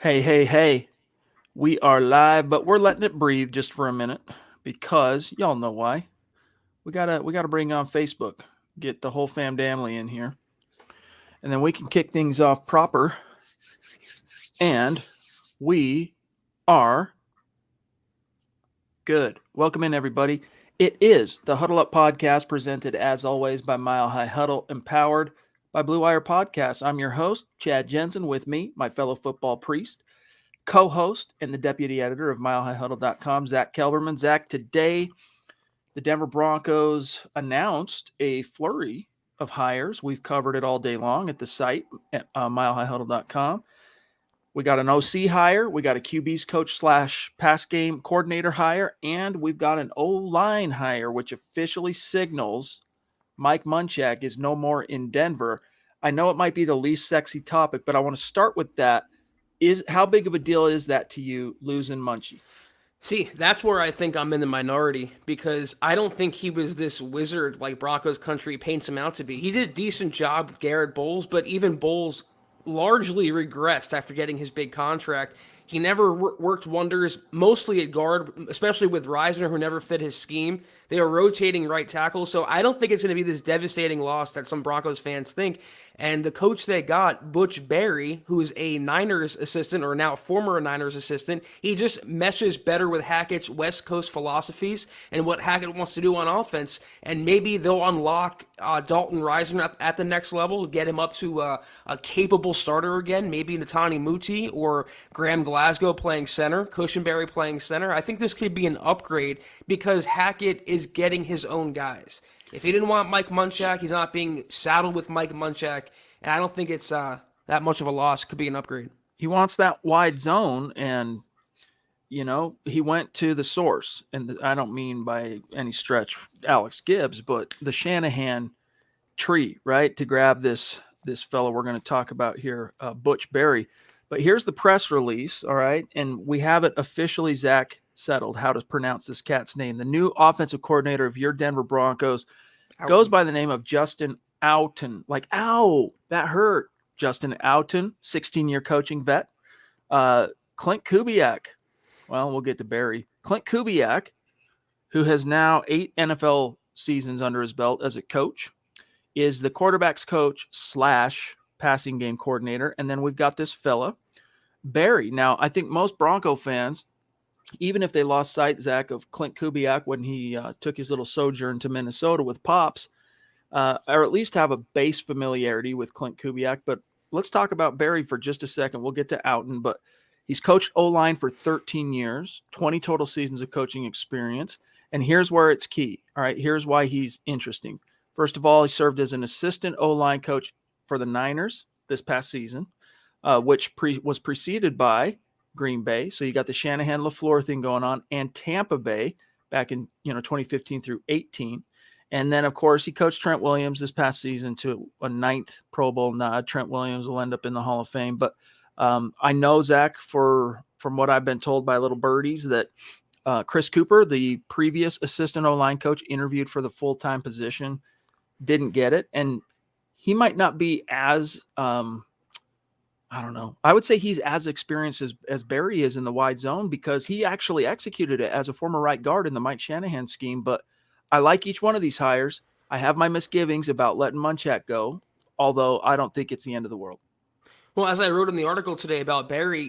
Hey, hey, hey. We are live, but we're letting it breathe just for a minute because y'all know why. We gotta bring on Facebook. Get the whole fam family in here. And then we can kick things off proper. And we are good. Welcome in everybody. It is the Huddle Up Podcast presented as always by Mile High Huddle, empowered by Blue Wire Podcasts. I'm your host, Chad Jensen, with me, my fellow football priest, co-host and the deputy editor of milehighhuddle.com, Zack Kelberman. Zack, today the Denver Broncos announced a flurry of hires. We've covered it all day long at the site at milehighhuddle.com. We got an OC hire, we got a QB's coach / pass game coordinator hire, and we've got an O-line hire, which officially signals Mike Munchak is no more in Denver. I know it might be the least sexy topic, but I want to start with that. How big of a deal is that to you, losing Munchie? See, that's where I think I'm in the minority because I don't think he was this wizard like Broncos country paints him out to be. He did a decent job with Garrett Bowles, but even Bowles largely regressed after getting his big contract. He never worked wonders, mostly at guard, especially with Reisner, who never fit his scheme. They are rotating right tackle, so I don't think it's going to be this devastating loss that some Broncos fans think. And the coach they got, Butch Barry, who is a Niners assistant or now former Niners assistant, he just meshes better with Hackett's West Coast philosophies and what Hackett wants to do on offense. And maybe they'll unlock Dalton Reisner at the next level, get him up to a capable starter again. Maybe Natani Muti or Graham Glasgow playing center, Cushenberry playing center. I think this could be an upgrade because Hackett is getting his own guys. If he didn't want Mike Munchak, he's not being saddled with Mike Munchak, and I don't think it's that much of a loss. It could be an upgrade. He wants that wide zone, and he went to the source, and I don't mean by any stretch Alex Gibbs, but the Shanahan tree, right, to grab this fellow we're going to talk about here, Butch Barry. But here's the press release, all right, and we have it officially, Zach, settled how to pronounce this cat's name. The new offensive coordinator of your Denver Broncos goes by the name of Justin Outten. Like, ow, that hurt. Justin Outten, 16-year coaching vet. Clint Kubiak. Well, we'll get to Barry. Clint Kubiak, who has now 8 NFL seasons under his belt as a coach, is the quarterback's coach / passing game coordinator. And then we've got this fella, Barry. Now, I think most Bronco fans, even if they lost sight, Zach, of Clint Kubiak when he took his little sojourn to Minnesota with Pops, or at least have a base familiarity with Clint Kubiak. But let's talk about Barry for just a second. We'll get to Outten, but he's coached O-line for 13 years, 20 total seasons of coaching experience. And here's where it's key. All right, here's why he's interesting. First of all, he served as an assistant O-line coach for the Niners this past season, which was preceded by Green Bay. So you got the Shanahan-LaFleur thing going on, and Tampa Bay back in 2015 through 18. And then, of course, he coached Trent Williams this past season to a 9th Pro Bowl nod. Trent Williams will end up in the Hall of Fame. But I know, Zach, from what I've been told by little birdies, that Chris Cooper, the previous assistant O-line coach, interviewed for the full-time position, didn't get it. And he might not be as I don't know. I would say he's as experienced as Barry is in the wide zone because he actually executed it as a former right guard in the Mike Shanahan scheme. But I like each one of these hires. I have my misgivings about letting Munchak go, although I don't think it's the end of the world. Well, as I wrote in the article today about Barry,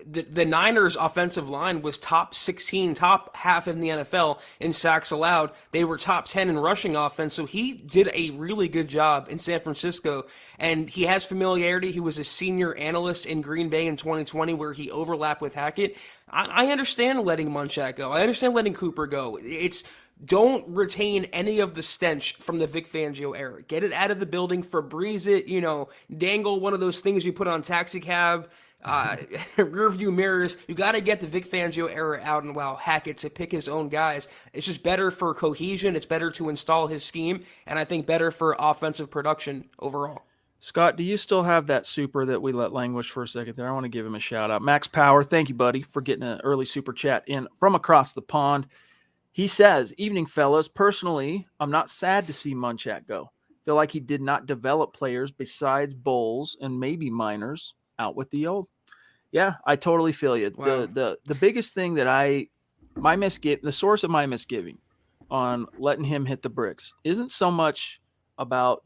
the Niners' offensive line was top 16, top half in the NFL in sacks allowed. They were top 10 in rushing offense, so he did a really good job in San Francisco, and he has familiarity. He was a senior analyst in Green Bay in 2020 where he overlapped with Hackett. I understand letting Munchak go. I understand letting Cooper go. Don't retain any of the stench from the Vic Fangio era. Get it out of the building, Febreze it, dangle one of those things you put on taxi cab, rear view mirrors. You got to get the Vic Fangio era out and allow Hackett to pick his own guys. It's just better for cohesion. It's better to install his scheme, and I think better for offensive production overall. Scott, do you still have that super that we let languish for a second there? I want to give him a shout out. Max Power, thank you, buddy, for getting an early super chat in from across the pond. He says, evening, fellas. Personally, I'm not sad to see Munchak go. Feel like he did not develop players besides Bowles and maybe Miners out with the old. Yeah, I totally feel you. Wow. The biggest thing that the source of my misgiving on letting him hit the bricks isn't so much about,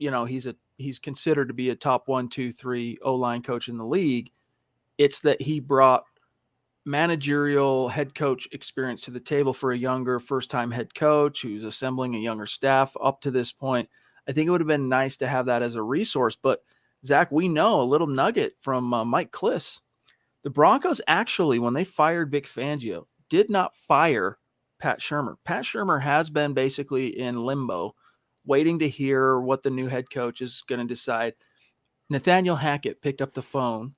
he's considered to be a top 1, 2, 3 O-line coach in the league. It's that he brought managerial head coach experience to the table for a younger first-time head coach who's assembling a younger staff up to this point. I think it would have been nice to have that as a resource. But Zach, we know a little nugget from Mike Kliss. The Broncos actually, when they fired Vic Fangio, did not fire Pat Shurmur. Pat Shurmur has been basically in limbo, waiting to hear what the new head coach is going to decide. Nathaniel Hackett picked up the phone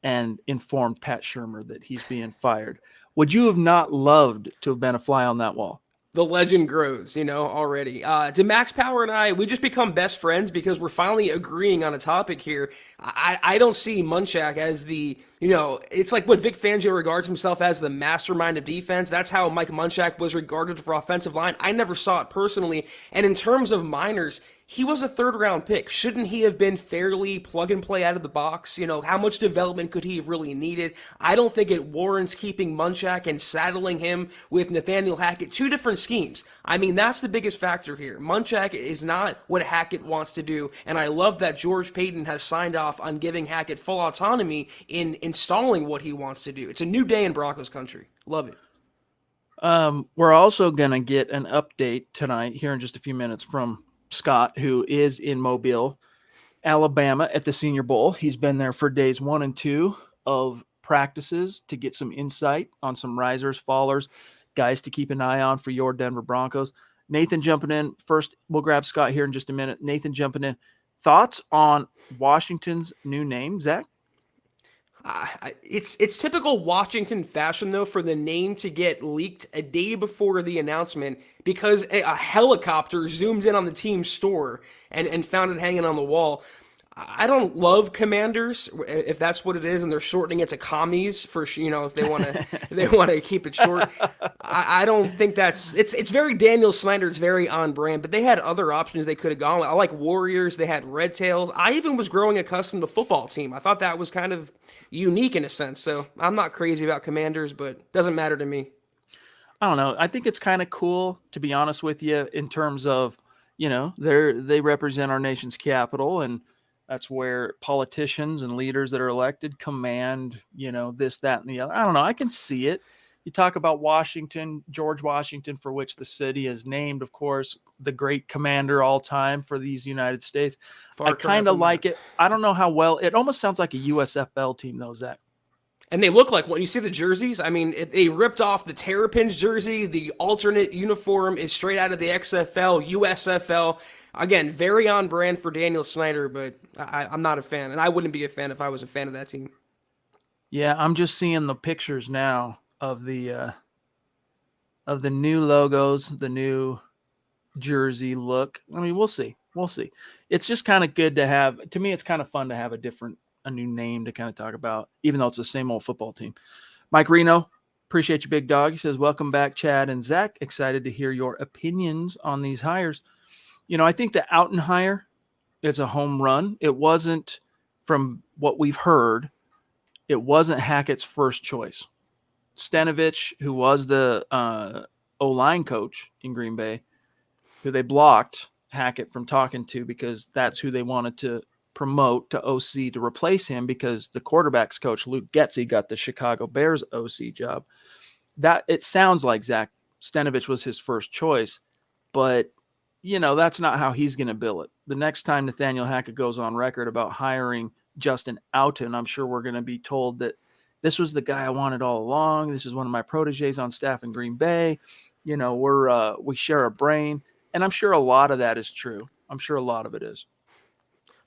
and informed Pat Shurmur that he's being fired. Would you have not loved to have been a fly on that wall? The legend grows, already. To Max Power and I, we just become best friends because we're finally agreeing on a topic here. I don't see Munchak as it's like what Vic Fangio regards himself as the mastermind of defense. That's how Mike Munchak was regarded for offensive line. I never saw it personally. And in terms of minors, he was a third-round pick. Shouldn't he have been fairly plug-and-play out of the box? How much development could he have really needed? I don't think it warrants keeping Munchak and saddling him with Nathaniel Hackett. Two different schemes. I mean, that's the biggest factor here. Munchak is not what Hackett wants to do, and I love that George Paton has signed off on giving Hackett full autonomy in installing what he wants to do. It's a new day in Broncos country. Love it. We're also going to get an update tonight here in just a few minutes from Scott, who is in Mobile, Alabama at the Senior Bowl. He's been there for days 1 and 2 of practices to get some insight on some risers, fallers, guys to keep an eye on for your Denver Broncos. Nathan jumping in. First, we'll grab Scott here in just a minute. Nathan jumping in. Thoughts on Washington's new name, Zach? It's typical Washington fashion, though, for the name to get leaked a day before the announcement because a helicopter zoomed in on the team's store and found it hanging on the wall. I don't love Commanders, if that's what it is, and they're shortening it to commies for, if they want to keep it short. I don't think it's very Daniel Snyder. It's very on brand, but they had other options they could have gone with. I like Warriors. They had Red Tails. I even was growing accustomed to football team. I thought that was kind of unique in a sense. So I'm not crazy about Commanders, but it doesn't matter to me. I don't know. I think it's kind of cool, to be honest with you, in terms of, they represent our nation's capital, and that's where politicians and leaders that are elected command, this, that, and the other. I don't know. I can see it. You talk about Washington, George Washington, for which the city is named, of course, the great commander all time for these United States. I kind of like it. I don't know how well. It almost sounds like a USFL team, though, Zach. And they look like, when you see the jerseys, I mean, they ripped off the Terrapins jersey. The alternate uniform is straight out of the XFL, USFL. Again, very on brand for Daniel Snyder, but I'm not a fan. And I wouldn't be a fan if I was a fan of that team. Yeah, I'm just seeing the pictures now of the new logos, the new jersey look. I mean, we'll see. It's just kind of good to have. To me, it's kind of fun to have a new name to kind of talk about, even though it's the same old football team. Mike Reno, appreciate you, big dog. He says, welcome back, Chad and Zach. Excited to hear your opinions on these hires. I think the Outen hire is a home run. It wasn't, from what we've heard, it wasn't Hackett's first choice. Stanovich, who was the O-line coach in Green Bay, who they blocked Hackett from talking to because that's who they wanted to promote to OC to replace him, because the quarterback's coach, Luke Getsy, got the Chicago Bears OC job. That it sounds like Zach Stanovich was his first choice, but that's not how he's going to bill it. The next time Nathaniel Hackett goes on record about hiring Justin Outen, I'm sure we're going to be told that this was the guy I wanted all along. This is one of my proteges on staff in Green Bay. We share a brain, and I'm sure a lot of that is true. I'm sure a lot of it is.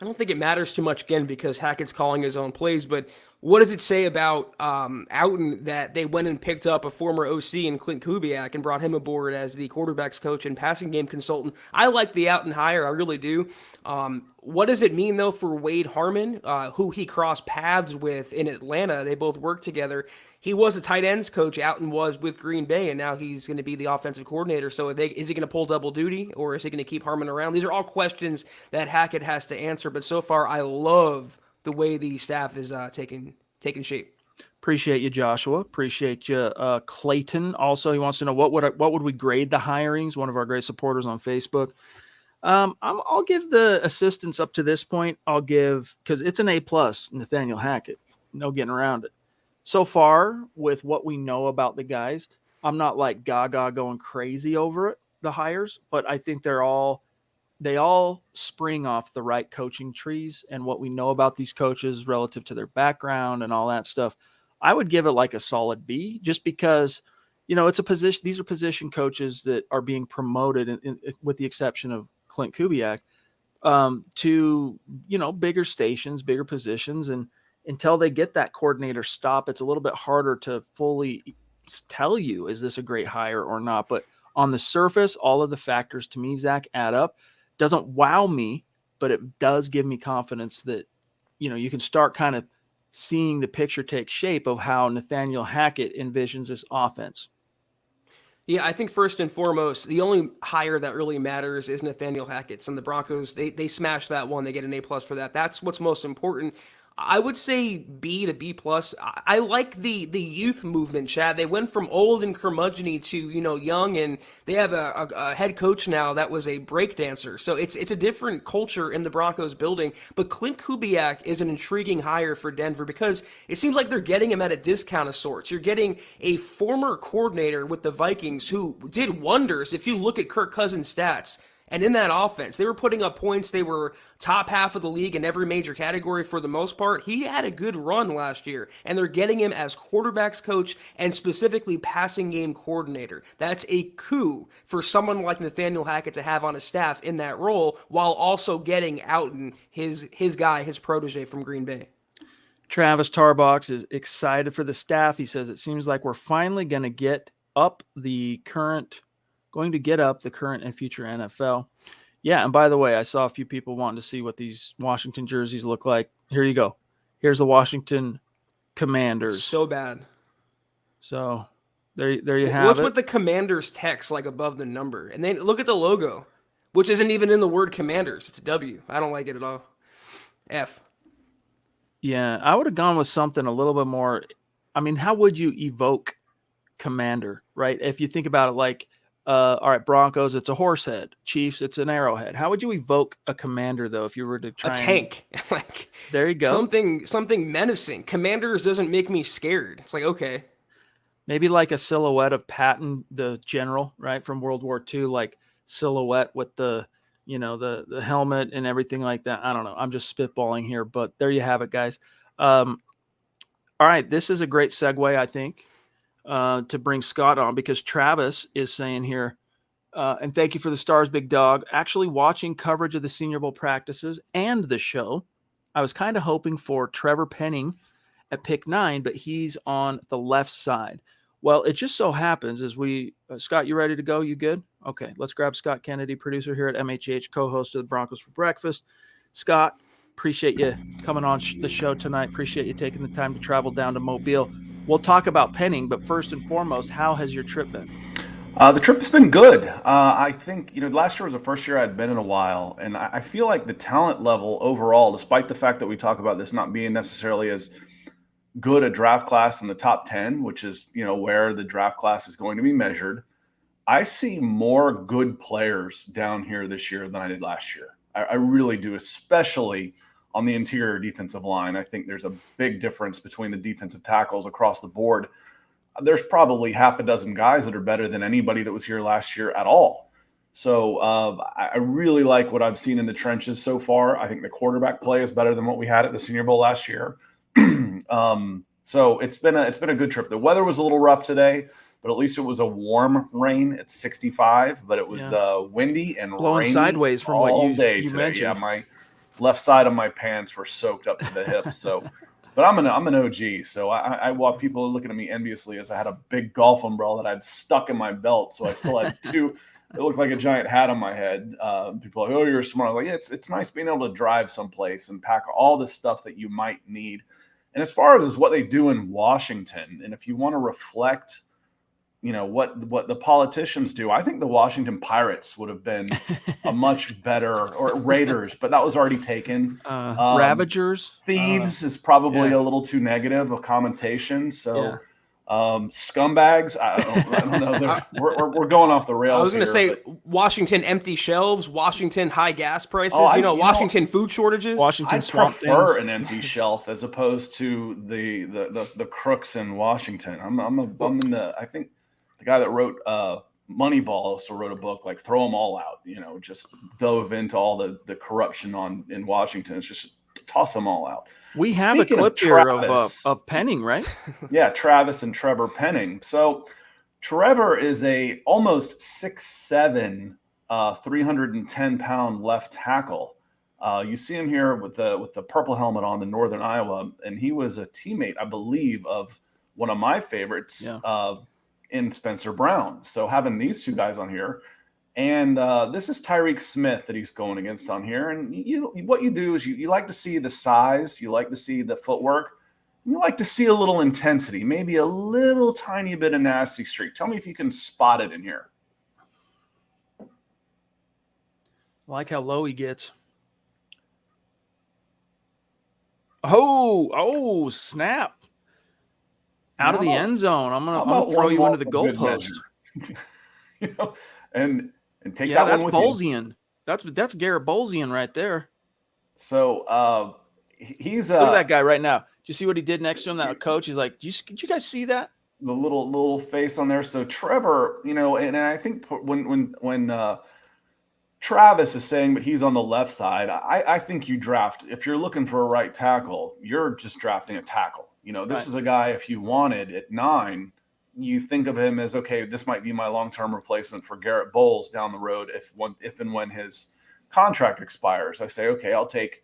I don't think it matters too much, again, because Hackett's calling his own plays, but what does it say about Outen that they went and picked up a former OC in Clint Kubiak and brought him aboard as the quarterback's coach and passing game consultant? I like the Outen hire. I really do. What does it mean, though, for Wade Harmon, who he crossed paths with in Atlanta? They both worked together. He was a tight ends coach, Outen was, with Green Bay, and now he's going to be the offensive coordinator. So is he going to pull double duty, or is he going to keep Harmon around? These are all questions that Hackett has to answer, but so far I love the way the staff is taking shape. Appreciate you, Joshua. Appreciate you, Clayton. Also, he wants to know what would we grade the hirings. One of our great supporters on Facebook. I'll give the assistants up to this point. I'll give, because it's an A+, Nathaniel Hackett. No getting around it. So far, with what we know about the guys, I'm not like gaga going crazy over it, the hires, but I think they all spring off the right coaching trees and what we know about these coaches relative to their background and all that stuff. I would give it like a solid B, just because, it's a position. These are position coaches that are being promoted, with the exception of Clint Kubiak, to, bigger stations, bigger positions. And until they get that coordinator stop, it's a little bit harder to fully tell you, is this a great hire or not? But on the surface, all of the factors to me, Zach, add up. Doesn't wow me, but it does give me confidence that, you can start kind of seeing the picture take shape of how Nathaniel Hackett envisions this offense. Yeah, I think first and foremost, the only hire that really matters is Nathaniel Hackett's, and the Broncos, they smash that one. They get an A+ for that. That's what's most important. I would say B to B+. I like the youth movement, Chad. They went from old and curmudgeon to, young, and they have a head coach now that was a break dancer. So it's a different culture in the Broncos building. But Clint Kubiak is an intriguing hire for Denver because it seems like they're getting him at a discount of sorts. You're getting a former coordinator with the Vikings who did wonders if you look at Kirk Cousins' stats. And in that offense, they were putting up points. They were top half of the league in every major category for the most part. He had a good run last year, and they're getting him as quarterbacks coach and specifically passing game coordinator. That's a coup for someone like Nathaniel Hackett to have on his staff in that role, while also getting Outen, his guy, his protege from Green Bay. Travis Tarbox is excited for the staff. He says it seems like we're finally going to get up the current and future NFL. Yeah, and by the way, I saw a few people wanting to see what these Washington jerseys look like. Here you go. Here's the Washington Commanders. So bad. So there you have What's it. with the Commanders text like above the number? And then look at the logo, which isn't even in the word Commanders. It's a W. I don't like it at all. F. Yeah, I would have gone with something a little bit more. I mean, how would you evoke Commander, right? If you think about it like, all right, Broncos, it's a horse head. Chiefs, it's an arrowhead. How would you evoke a commander, though, if you were to try a tank? Like, there you go. Something menacing. Commanders doesn't make me scared. It's like, okay. Maybe like a silhouette of Paton, the general, right, from World War II, like silhouette with the, the helmet and everything like that. I don't know. I'm just spitballing here, but there you have it, guys. All right, this is a great segue, I think, to bring Scott on, because Travis is saying here, and thank you for the stars, big dog. Actually watching coverage of the Senior Bowl practices and the show. I was kind of hoping for Trevor Penning at pick 9, but he's on the left side. Well, it just so happens as Scott, you ready to go? You good? Okay, let's grab Scott Kennedy, producer here at MHH, co-host of the Broncos for Breakfast. Scott, appreciate you coming on the show tonight. Appreciate you taking the time to travel down to Mobile. We'll talk about Penning, but first and foremost, how has your trip been? The trip has been good. I think, last year was the first year I'd been in a while, and I feel like the talent level overall, despite the fact that we talk about this not being necessarily as good a draft class in the top 10, which is, where the draft class is going to be measured, I see more good players down here this year than I did last year. I really do, especially on the interior defensive line. I think there's a big difference between the defensive tackles across the board. There's probably half a dozen guys that are better than anybody that was here last year at all. So I really like what I've seen in the trenches so far. I think the quarterback play is better than what we had at the Senior Bowl last year. So it's been a good trip. The weather was a little rough today, but at least it was a warm rain. It's 65, but it was windy and blowing rainy sideways from all what you today. mentioned. Yeah, my left side of my pants were soaked up to the hips. So, but I'm an OG. So I want people looking at me enviously as I had a big golf umbrella that I'd stuck in my belt. So I still had two. It looked like a giant hat on my head. People are like, oh, you're smart. I'm like, yeah, it's nice being able to drive someplace and pack all the stuff that you might need. And as far as what they do in Washington, and if you want to reflect what the politicians do. I think the Washington Pirates would have been a much better, or Raiders, but that was already taken. Ravagers. Thieves is probably yeah. a little too negative a connotation. So scumbags, I don't know. We're going off the rails. I was going to say but Washington empty shelves, Washington high gas prices, Washington food shortages. Washington I swamp prefer things. an empty shelf as opposed to the crooks in Washington. I think the guy that wrote Moneyball also wrote a book like Throw Them All Out. Just dove into all the corruption in Washington. It's just toss them all out. We have Speaking a clip of here Travis, of Penning, right? Yeah, Travis and Trevor Penning. So Trevor is a almost 6'7", 310-pound left tackle. You see him here with the purple helmet on, the Northern Iowa, and he was a teammate, I believe, of one of my favorites in Spencer Brown. So having these two guys on here, and this is Tyreek Smith that he's going against on here. And what you do is you like to see the size, you like to see the footwork, you like to see a little intensity, maybe a little tiny bit of nasty streak. Tell me if you can spot it in here. I like how low he gets. Oh, snap. Out of the end zone. I'm gonna throw you into the goalpost. And take that one with Bolzian. you. That's Garrett Bolzian right there. So he's look at that guy right now. Do you see what he did next to him? That coach, he's like, did you guys see that? The little face on there. So Trevor, and I think when Travis is saying that he's on the left side, I think you draft, if you're looking for a right tackle, you're just drafting a tackle. This is a guy, if you wanted at 9, you think of him as, okay, this might be my long-term replacement for Garrett Bowles down the road if and when his contract expires. I say, okay, I'll take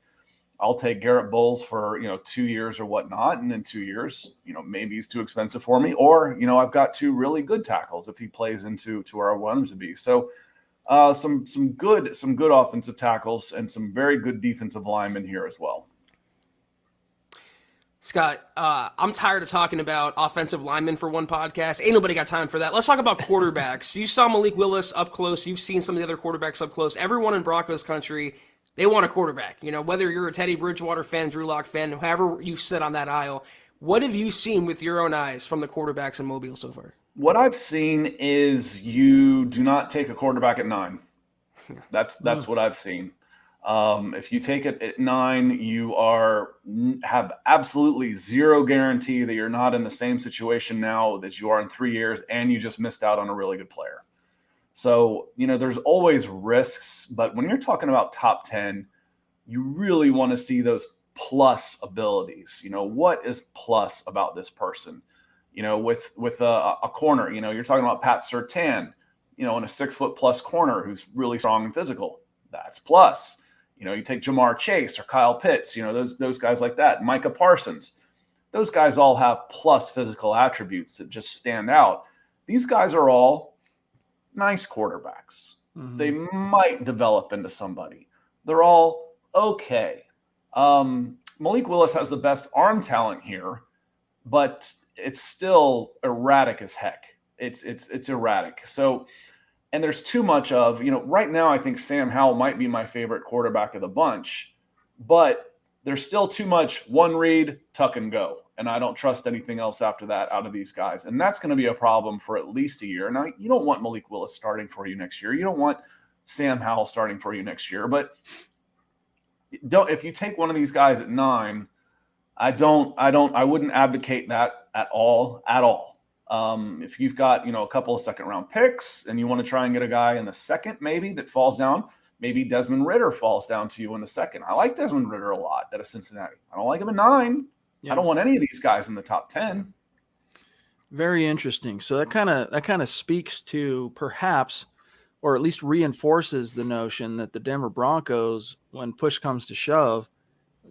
Garrett Bowles for 2 years or whatnot, and in 2 years, maybe he's too expensive for me, or I've got 2 really good tackles if he plays into where I want him to be. So some good offensive tackles and some very good defensive linemen here as well. Scott, I'm tired of talking about offensive linemen for one podcast. Ain't nobody got time for that. Let's talk about quarterbacks. You saw Malik Willis up close. You've seen some of the other quarterbacks up close. Everyone in Broncos country, they want a quarterback. Whether you're a Teddy Bridgewater fan, Drew Lock fan, however you sit on that aisle, what have you seen with your own eyes from the quarterbacks in Mobile so far? What I've seen is you do not take a quarterback at 9. That's what I've seen. If you take it at 9, you have absolutely zero guarantee that you're not in the same situation now that you are in 3 years, and you just missed out on a really good player. So, there's always risks, but when you're talking about top 10, you really want to see those plus abilities. What is plus about this person? With a corner, you're talking about Pat Surtain, and a 6-foot+ corner who's really strong and physical. That's plus. You take Jamar Chase or Kyle Pitts, those guys like that. Micah Parsons. Those guys all have plus physical attributes that just stand out. These guys are all nice quarterbacks. Mm-hmm. They might develop into somebody. They're all okay. Malik Willis has the best arm talent here, but it's still erratic as heck. It's erratic. So, and there's too much of, right now I think Sam Howell might be my favorite quarterback of the bunch, but there's still too much one read, tuck and go. And I don't trust anything else after that out of these guys. And that's going to be a problem for at least a year. Now, you don't want Malik Willis starting for you next year. You don't want Sam Howell starting for you next year. But if you take one of these guys at 9, I wouldn't advocate that at all. If you've got, a couple of second-round picks and you want to try and get a guy in the second maybe that falls down, maybe Desmond Ridder falls down to you in the second. I like Desmond Ridder a lot out of Cincinnati. I don't like him at 9. Yeah. I don't want any of these guys in the top 10. Very interesting. So that kind of speaks to perhaps, or at least reinforces the notion that the Denver Broncos, when push comes to shove,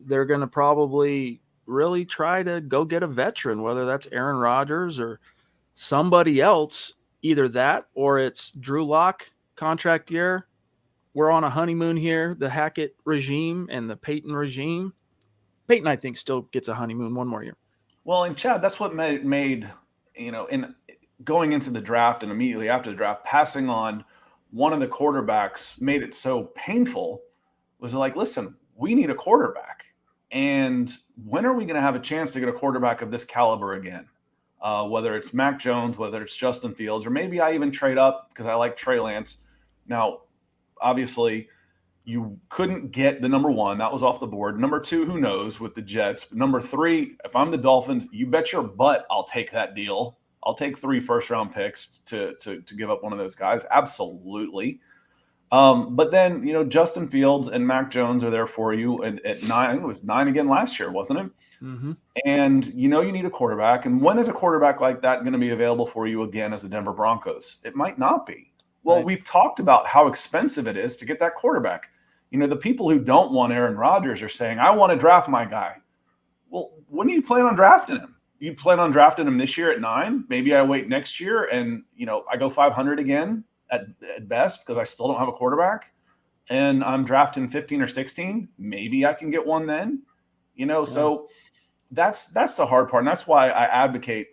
they're going to probably really try to go get a veteran, whether that's Aaron Rodgers or somebody else, either that or it's Drew Lock contract year. We're on a honeymoon here, the Hackett regime and the Paton regime. Paton, I think, still gets a honeymoon one more year. Well, and Chad, that's what made going into the draft and immediately after the draft, passing on one of the quarterbacks made it so painful. Was like, listen, we need a quarterback. And when are we going to have a chance to get a quarterback of this caliber again? Whether it's Mac Jones, whether it's Justin Fields, or maybe I even trade up because I like Trey Lance. Now, obviously, you couldn't get the number one. That was off the board. Number two, who knows with the Jets. But number three, if I'm the Dolphins, you bet your butt I'll take that deal. I'll take 3 first-round picks to give up one of those guys. Absolutely. But then, Justin Fields and Mac Jones are there for you at 9. I think it was 9 again last year, wasn't it? Mm-hmm. And you need a quarterback. And when is a quarterback like that going to be available for you again as the Denver Broncos? It might not be. Well, We've talked about how expensive it is to get that quarterback. The people who don't want Aaron Rodgers are saying, I want to draft my guy. Well, when do you plan on drafting him? You plan on drafting him this year at 9? Maybe I wait next year and, I go 500 again at best because I still don't have a quarterback and I'm drafting 15 or 16. Maybe I can get one then, So that's the hard part. And that's why I advocate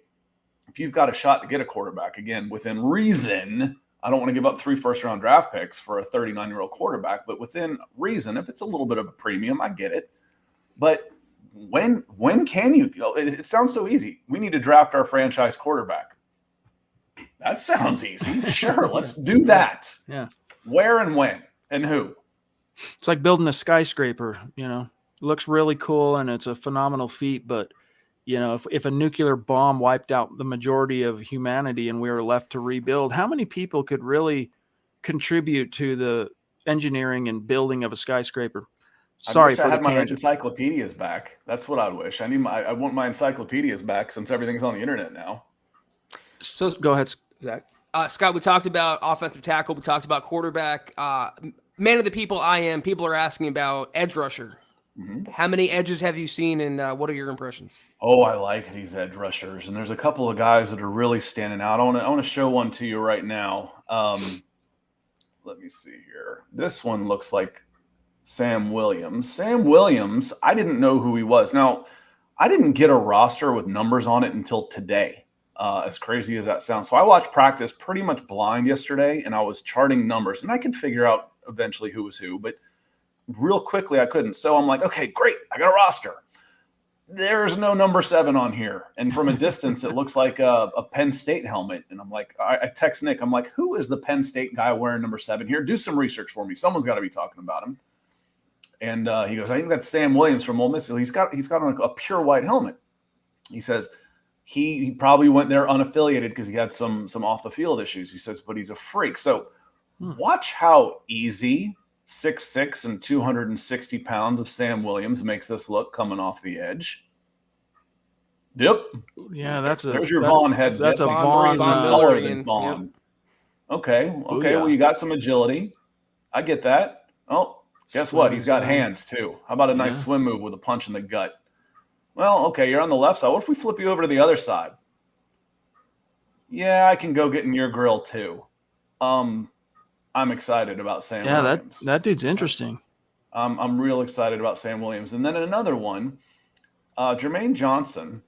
if you've got a shot to get a quarterback, again, within reason. I don't want to give up 3 first-round draft picks for a 39-year-old quarterback, but within reason, if it's a little bit of a premium, I get it. But when can you go? It sounds so easy. We need to draft our franchise quarterback. That sounds easy. Sure, let's do that. Yeah. Where and when and who? It's like building a skyscraper, looks really cool and it's a phenomenal feat, but if a nuclear bomb wiped out the majority of humanity and we were left to rebuild, how many people could really contribute to the engineering and building of a skyscraper? Sorry for I had the my tangent. encyclopedias back. That's what I'd wish. I want my encyclopedias back since everything's on the internet now. So go ahead, Zach. Scott, we talked about offensive tackle. We talked about quarterback. Man of the people I am. People are asking about edge rusher. Mm-hmm. How many edges have you seen, and what are your impressions? Oh, I like these edge rushers, and there's a couple of guys that are really standing out. I want to show one to you right now. Let me see here. This one looks like Sam Williams. Sam Williams, I didn't know who he was. Now, I didn't get a roster with numbers on it until today, as crazy as that sounds. So I watched practice pretty much blind yesterday, and I was charting numbers, and I could figure out eventually who was who, but real quickly I couldn't. So I'm like, okay, great. I got a roster. There's no number 7 on here. And from a distance, it looks like a Penn State helmet. And I'm like, I text Nick. I'm like, who is the Penn State guy wearing number 7 here? Do some research for me. Someone's got to be talking about him. And he goes, I think that's Sam Williams from Ole Miss. He's got on a pure white helmet. He says he probably went there unaffiliated because he had some off the field issues. He says, but he's a freak. So watch how easy 6'6" and 260 pounds of Sam Williams makes this look coming off the edge. Yep. Yeah, there's your Vaughn head. That's a Vaughn. Taller than Vaughn. Yep. Okay. Booyah. Well, you got some agility. I get that. Oh, guess what? He's got hands too. How about a nice swim move with a punch in the gut? Well, okay, you're on the left side. What if we flip you over to the other side? Yeah, I can go get in your grill too. I'm excited about Sam Williams. Yeah, that dude's interesting. I'm real excited about Sam Williams. And then another one, Jermaine Johnson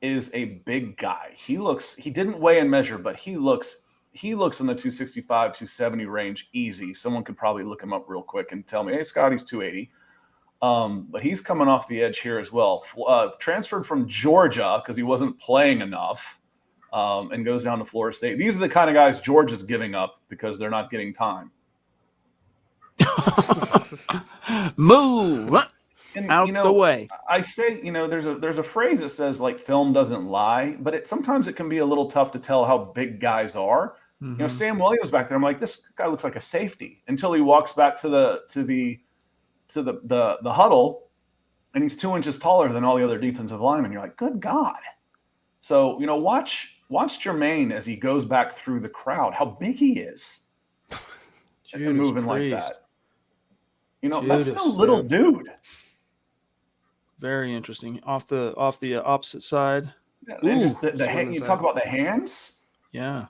is a big guy. He didn't weigh and measure, but he looks in the 265, 270 range easy. Someone could probably look him up real quick and tell me, hey, Scott, he's 280. But he's coming off the edge here as well. Transferred from Georgia because he wasn't playing enough. And goes down to Florida State. These are the kind of guys Georgia's giving up because they're not getting time. Move and, out the way. I say, there's a phrase that says like film doesn't lie, but sometimes it can be a little tough to tell how big guys are. Mm-hmm. Sam Williams back there. I'm like, this guy looks like a safety until he walks back to the huddle, and he's 2 inches taller than all the other defensive linemen. You're like, good God. So, watch Jermaine as he goes back through the crowd, how big he is. And moving like that. That's a little dude. Very interesting. Off the opposite side. Yeah, and just the hand, you talk about the hands. Yeah.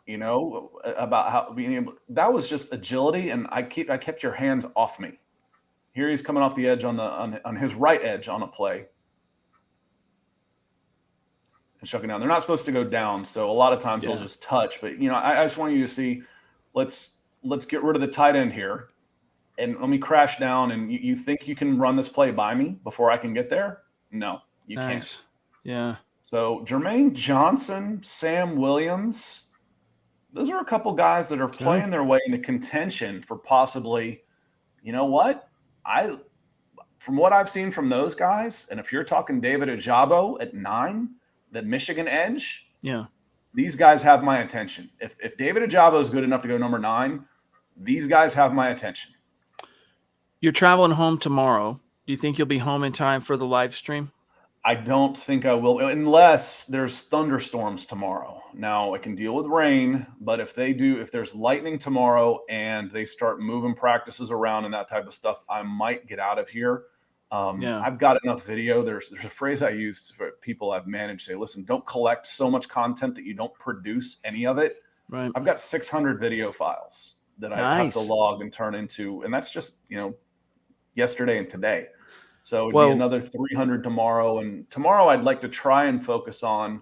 About how being able, that was just agility, and I kept your hands off me. Here he's coming off the edge on his right edge on a play. and shucking down. They're not supposed to go down, so a lot of times they'll just touch. But I just want you to see. Let's get rid of the tight end here, and let me crash down. And you think you can run this play by me before I can get there? No, you can't. Yeah. So Jermaine Johnson, Sam Williams, those are a couple guys that are playing their way into contention for possibly, you know what? From what I've seen from those guys, and if you're talking David Ojabo at 9, the Michigan edge, these guys have my attention. If David Ojabo is good enough to go number 9, these guys have my attention. You're traveling home tomorrow. Do you think you'll be home in time for the live stream? I don't think I will, unless there's thunderstorms tomorrow. Now, I can deal with rain, but if there's lightning tomorrow and they start moving practices around and that type of stuff, I might get out of here. I've got enough video. There's a phrase I use for people I've managed, say, listen, don't collect so much content that you don't produce any of it. Right. I've got 600 video files that I have to log and turn into, and that's just, yesterday and today. So it'd be another 300 tomorrow. And tomorrow I'd like to try and focus on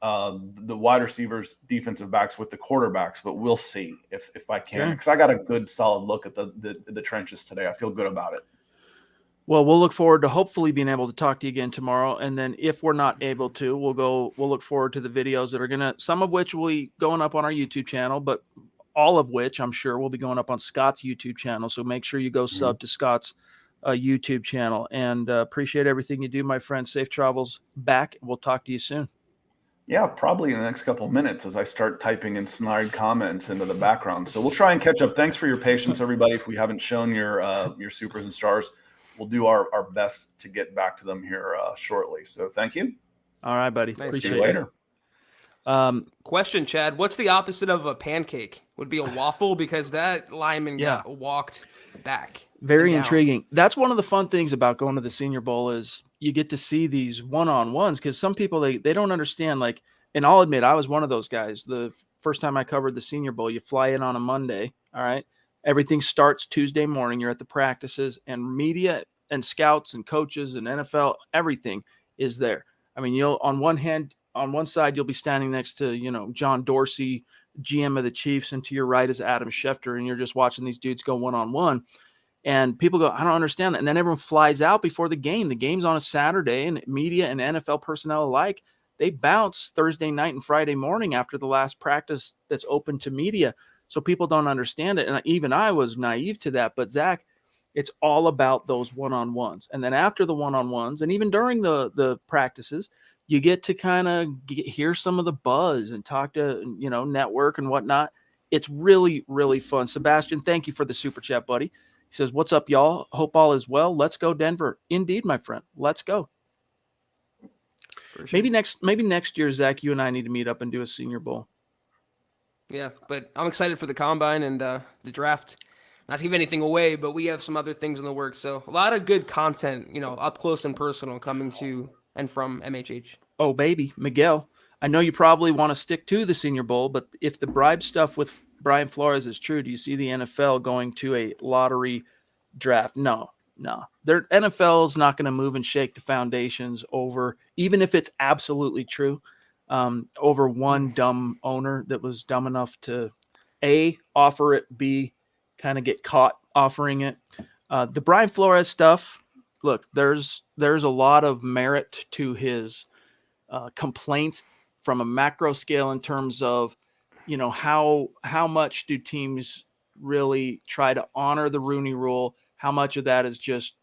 the wide receivers, defensive backs with the quarterbacks, but we'll see if I can, because I got a good solid look at the trenches today. I feel good about it. Well, we'll look forward to hopefully being able to talk to you again tomorrow. And then if we're not able to, we'll look forward to the videos that are some of which will be going up on our YouTube channel, but all of which I'm sure will be going up on Scott's YouTube channel. So make sure you go sub to Scott's YouTube channel, and appreciate everything you do, my friend. Safe travels back. We'll talk to you soon. Yeah, probably in the next couple of minutes as I start typing in snide comments into the background. So we'll try and catch up. Thanks for your patience, everybody. If we haven't shown your supers and stars, we'll do our best to get back to them here shortly. So thank you. All right, buddy. Thanks, appreciate you later. Question, Chad. What's the opposite of a pancake? Would be a waffle, because that lineman got walked back. Very intriguing. That's one of the fun things about going to the Senior Bowl is you get to see these one-on-ones, because some people, they don't understand. Like, and I'll admit, I was one of those guys. The first time I covered the Senior Bowl, you fly in on a Monday. All right. Everything starts Tuesday morning. You're at the practices, and media and scouts and coaches and NFL, everything is there. I mean, on one side, you'll be standing next to, John Dorsey, GM of the Chiefs, and to your right is Adam Schefter, and you're just watching these dudes go one-on-one. And people go, I don't understand that. And then everyone flies out before the game. The game's on a Saturday, and media and NFL personnel alike, they bounce Thursday night and Friday morning after the last practice that's open to media. So people don't understand it. And even I was naive to that. But Zach, it's all about those one-on-ones. And then after the one-on-ones, and even during the practices, you get to kind of hear some of the buzz and talk to, network and whatnot. It's really, really fun. Sebastian, thank you for the super chat, buddy. He says, what's up, y'all? Hope all is well. Let's go, Denver. Indeed, my friend. Let's go. Sure. Maybe next year, Zach, you and I need to meet up and do a Senior Bowl. Yeah, but I'm excited for the combine and the draft. Not to give anything away, but we have some other things in the works. So a lot of good content, up close and personal coming to and from MHH. Oh, baby. Miguel, I know you probably want to stick to the Senior Bowl, but if the bribe stuff with Brian Flores is true, do you see the NFL going to a lottery draft? No. Their NFL is not going to move and shake the foundations over, even if it's absolutely true, over one dumb owner that was dumb enough to A, offer it, B, kind of get caught offering it. The Brian Flores stuff, look, there's a lot of merit to his complaints from a macro scale in terms of, how much do teams really try to honor the Rooney Rule? How much of that is just,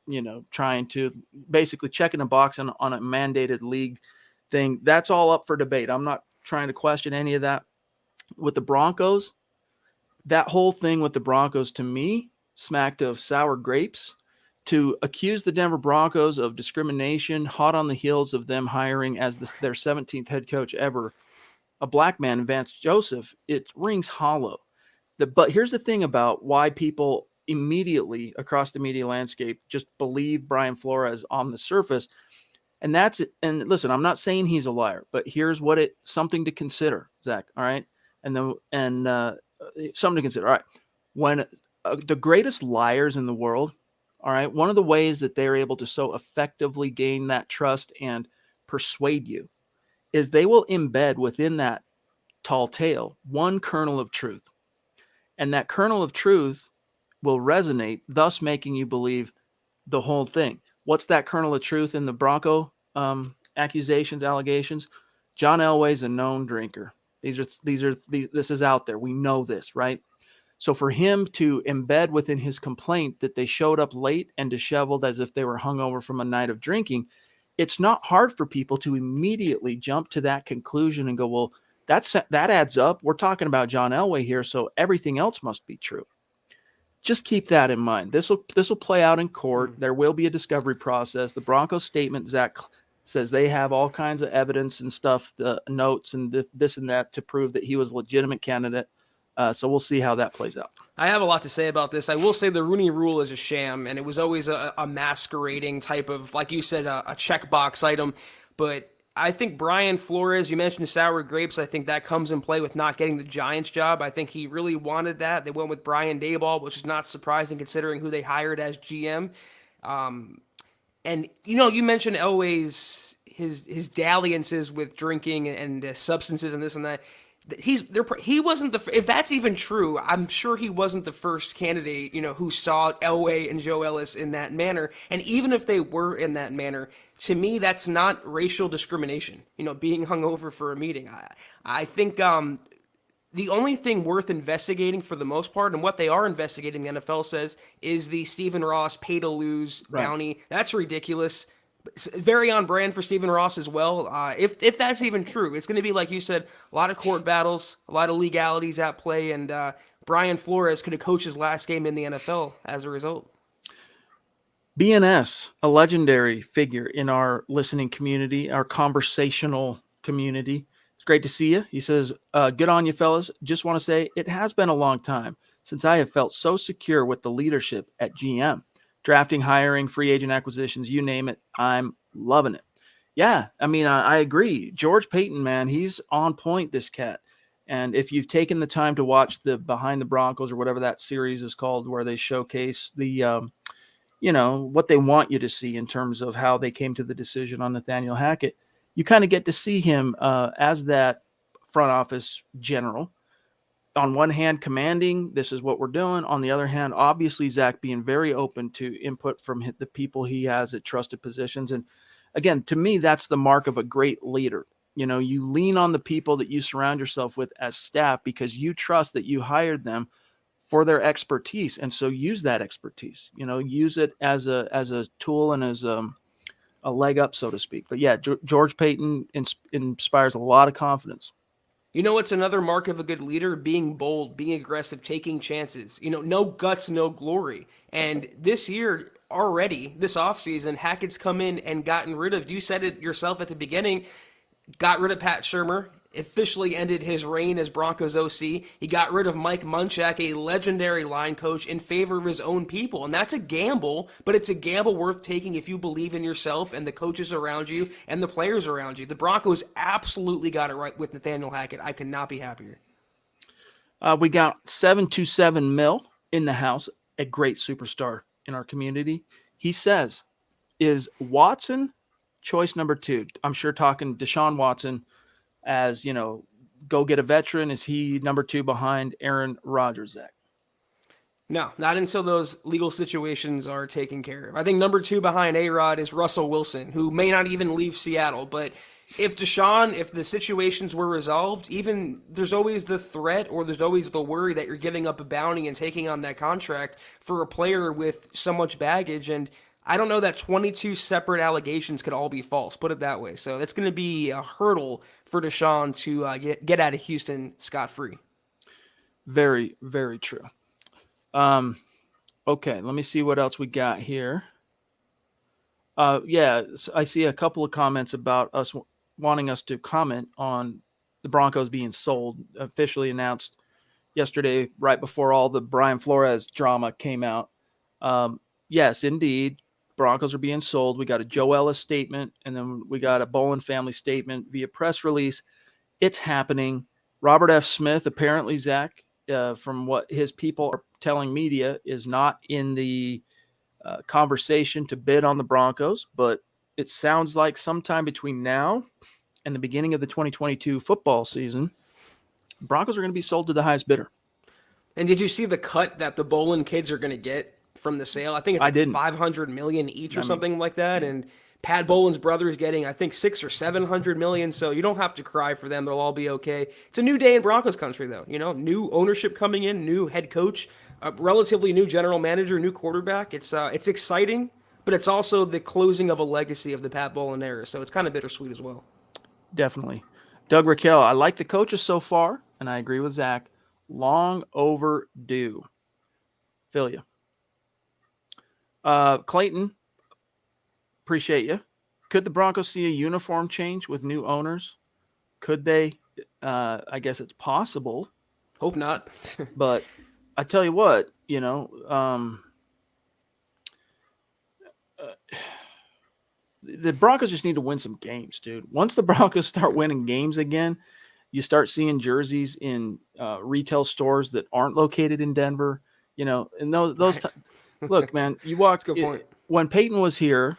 trying to basically checking a box on a mandated league thing? That's all up for debate. I'm not trying to question any of that. With the Broncos, that whole thing with the Broncos, to me, smacked of sour grapes. To accuse the Denver Broncos of discrimination, hot on the heels of them hiring as their 17th head coach ever, a black man, Vance Joseph, it rings hollow. But here's the thing about why people immediately across the media landscape just believe Brian Flores on the surface. And listen, I'm not saying he's a liar, but here's something to consider, Zach. All right. And something to consider. All right. When the greatest liars in the world, all right, one of the ways that they're able to so effectively gain that trust and persuade you is they will embed within that tall tale one kernel of truth. And that kernel of truth will resonate, thus making you believe the whole thing. What's that kernel of truth in the Bronco allegations? John Elway's a known drinker. This is out there. We know this, right? So for him to embed within his complaint that they showed up late and disheveled as if they were hungover from a night of drinking, it's not hard for people to immediately jump to that conclusion and go, well, that adds up. We're talking about John Elway here, so everything else must be true. Just keep that in mind. This will play out in court. There will be a discovery process. The Broncos statement, Zach says they have all kinds of evidence and stuff, the notes and this and that to prove that he was a legitimate candidate. So we'll see how that plays out. I have a lot to say about this. I will say the Rooney Rule is a sham, and it was always a masquerading type of, like you said, a checkbox item. But I think Brian Flores, you mentioned sour grapes. I think that comes in play with not getting the Giants job. I think he really wanted that. They went with Brian Daboll, which is not surprising considering who they hired as GM. And, you mentioned Elway's his dalliances with drinking and substances and this and that. He wasn't if that's even true, I'm sure he wasn't the first candidate, who saw Elway and Joe Ellis in that manner. And even if they were in that manner, to me, that's not racial discrimination, being hungover for a meeting. I think the only thing worth investigating for the most part, and what they are investigating, the NFL says, is the Stephen Ross pay to lose bounty. That's ridiculous. It's very on brand for Stephen Ross as well. If that's even true, it's going to be, like you said, a lot of court battles, a lot of legalities at play, and Brian Flores could have coached his last game in the NFL as a result. BNS, a legendary figure in our listening community, our conversational community. It's great to see you. He says, good on you, fellas. Just want to say it has been a long time since I have felt so secure with the leadership at GM. Drafting, hiring, free agent acquisitions, you name it, I'm loving it. Yeah, I mean, I agree. George Paton, man, he's on point, this cat. And if you've taken the time to watch the Behind the Broncos or whatever that series is called, where they showcase the, what they want you to see in terms of how they came to the decision on Nathaniel Hackett, you kind of get to see him as that front office general. On one hand, commanding, this is what we're doing. On the other hand, obviously, Zach being very open to input from the people he has at trusted positions. And again, to me, that's the mark of a great leader. You lean on the people that you surround yourself with as staff because you trust that you hired them for their expertise. And so use that expertise, use it as a tool and as a leg up, so to speak. But yeah, George Paton inspires a lot of confidence. What's another mark of a good leader? Being bold, being aggressive, taking chances. No guts, no glory. And this year already, this offseason, Hackett's come in and gotten rid of, you said it yourself at the beginning, got rid of Pat Shurmur, officially ended his reign as Broncos OC. He got rid of Mike Munchak, a legendary line coach, in favor of his own people. And that's a gamble, but it's a gamble worth taking if you believe in yourself and the coaches around you and the players around you. The Broncos absolutely got it right with Nathaniel Hackett. I could not be happier. We got 727 Mil in the house, a great superstar in our community. He says, is Watson choice number 2? I'm sure talking Deshaun Watson as, go get a veteran. Is he number 2 behind Aaron Rodgers, Zach? No, not until those legal situations are taken care of. I think number 2 behind A-Rod is Russell Wilson, who may not even leave Seattle. But if the situations were resolved, even there's always the threat or there's always the worry that you're giving up a bounty and taking on that contract for a player with so much baggage. And I don't know that 22 separate allegations could all be false, put it that way. So it's going to be a hurdle for Deshaun to get out of Houston scot-free. Very, very true. Okay, let me see what else we got here. I see a couple of comments about us wanting us to comment on the Broncos being sold, officially announced yesterday right before all the Brian Flores drama came out. Yes, indeed. Broncos are being sold. We got a Joe Ellis statement, and then we got a Bolin family statement via press release. It's happening. Robert F. Smith, apparently, Zach, from what his people are telling media, is not in the conversation to bid on the Broncos, but it sounds like sometime between now and the beginning of the 2022 football season, Broncos are going to be sold to the highest bidder. And did you see the cut that the Bolin kids are going to get from the sale? I think it's I like didn't. $500 million each or something like that. And Pat Bolin's brother is getting, I think, $600 or $700 million. So you don't have to cry for them; they'll all be okay. It's a new day in Broncos country, though. You know, new ownership coming in, new head coach, a relatively new general manager, new quarterback. It's exciting, but it's also the closing of a legacy of the Pat Bolin era. So it's kind of bittersweet as well. Definitely. Doug Raquel, I like the coaches so far, and I agree with Zach. Long overdue. Feel you. Clayton, appreciate you. Could the Broncos see a uniform change with new owners? Could they? I guess it's possible. Hope not. But I tell you what, the Broncos just need to win some games, dude. Once the Broncos start winning games again, you start seeing jerseys in retail stores that aren't located in Denver. And those Right. Look, man, you walk. That's a good point. When Paton was here,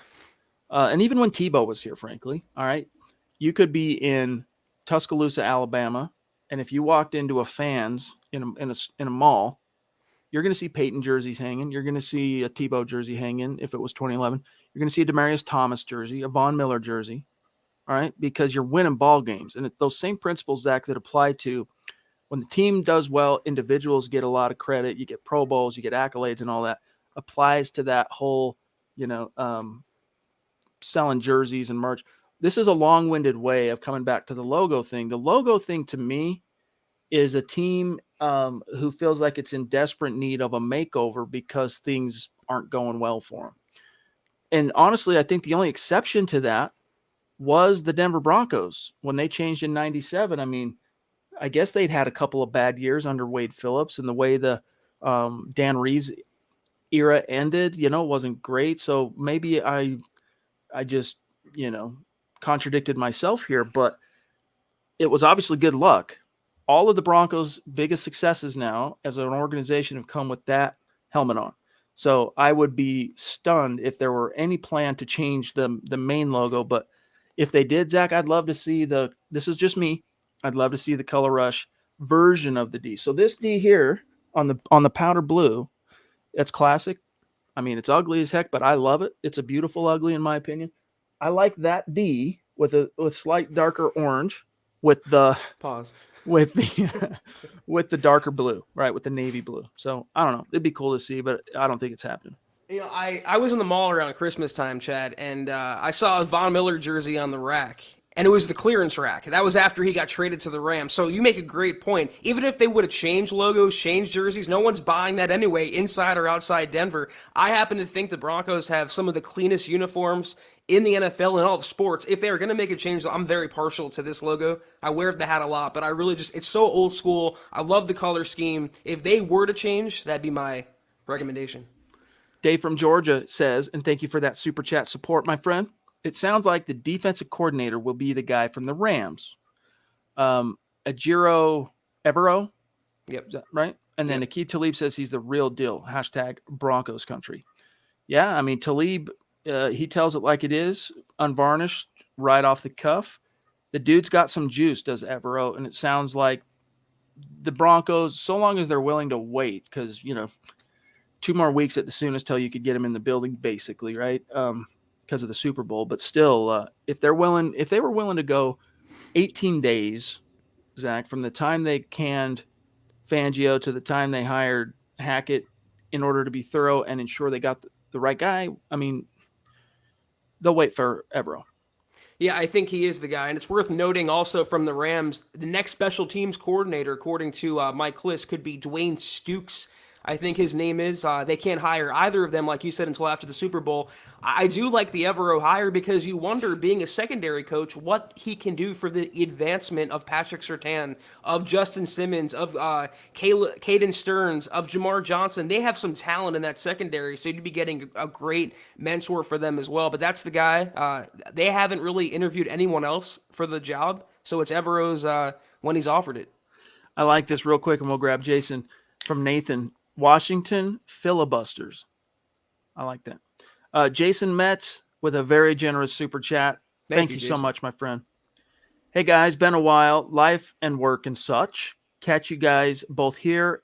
and even when Tebow was here, frankly, all right, you could be in Tuscaloosa, Alabama, and if you walked into a Fans in a mall, you're going to see Paton jerseys hanging. You're going to see a Tebow jersey hanging. If it was 2011, you're going to see a Demaryius Thomas jersey, a Von Miller jersey. All right, because you're winning ball games, and those same principles, Zach, that apply to when the team does well, individuals get a lot of credit. You get Pro Bowls, you get accolades, and all that applies to that whole, selling jerseys and merch. This is a long-winded way of coming back to the logo thing. The logo thing to me is a team who feels like it's in desperate need of a makeover because things aren't going well for them. And honestly, I think the only exception to that was the Denver Broncos when they changed in 97. I mean, I guess they'd had a couple of bad years under Wade Phillips, and the way the Dan Reeves era ended, wasn't great. So maybe I just, contradicted myself here, but it was obviously good luck. All of the Broncos' biggest successes now as an organization have come with that helmet on. So I would be stunned if there were any plan to change the main logo. But if they did, Zach, I'd love to see this is just me. I'd love to see the Color Rush version of the D. So this D here on the powder blue, that's classic. I mean, it's ugly as heck, but I love it. It's a beautiful ugly in my opinion. I like that D with slight darker orange with the Pause. with the darker blue, right? With the navy blue. So I don't know. It'd be cool to see, but I don't think it's happening. I was in the mall around Christmas time, Chad, and I saw a Von Miller jersey on the rack, and it was the clearance rack. That was after he got traded to the Rams. So you make a great point. Even if they would have changed logos, changed jerseys, no one's buying that anyway, inside or outside Denver. I happen to think the Broncos have some of the cleanest uniforms in the NFL and all the sports. If they're going to make a change, I'm very partial to this logo. I wear the hat a lot, but I really it's so old school. I love the color scheme. If they were to change, that'd be my recommendation. Dave from Georgia says, and thank you for that super chat support, my friend. It sounds like the defensive coordinator will be the guy from the Rams. Ajiro Evero. Yep. Is that right? And then Aqib Talib says he's the real deal. # Broncos country. Yeah, I mean, Talib, he tells it like it is, unvarnished, right off the cuff. The dude's got some juice, does Evero, and it sounds like the Broncos, so long as they're willing to wait, because, 2 more weeks at the soonest till you could get him in the building, basically, right? Because of the Super Bowl. But still, if they were willing to go 18 days, Zach, from the time they canned Fangio to the time they hired Hackett in order to be thorough and ensure they got the right guy, I mean, they'll wait for Evero. Yeah, I think he is the guy. And it's worth noting also from the Rams, the next special teams coordinator, according to Mike Kliss, could be Dwayne Stukes. I think his name is. They can't hire either of them, like you said, until after the Super Bowl. I do like the Evero hire because you wonder, being a secondary coach, what he can do for the advancement of Patrick Surtain, of Justin Simmons, of Caden Stearns, of Jamar Johnson. They have some talent in that secondary, so you'd be getting a great mentor for them as well. But that's the guy. They haven't really interviewed anyone else for the job, so it's Evero's when he's offered it. I like this real quick, and we'll grab Jason from Nathan. Washington filibusters. I like that. Jason Metz with a very generous super chat. Thank you so much, my friend. Hey guys, been a while, life and work and such. Catch you guys both here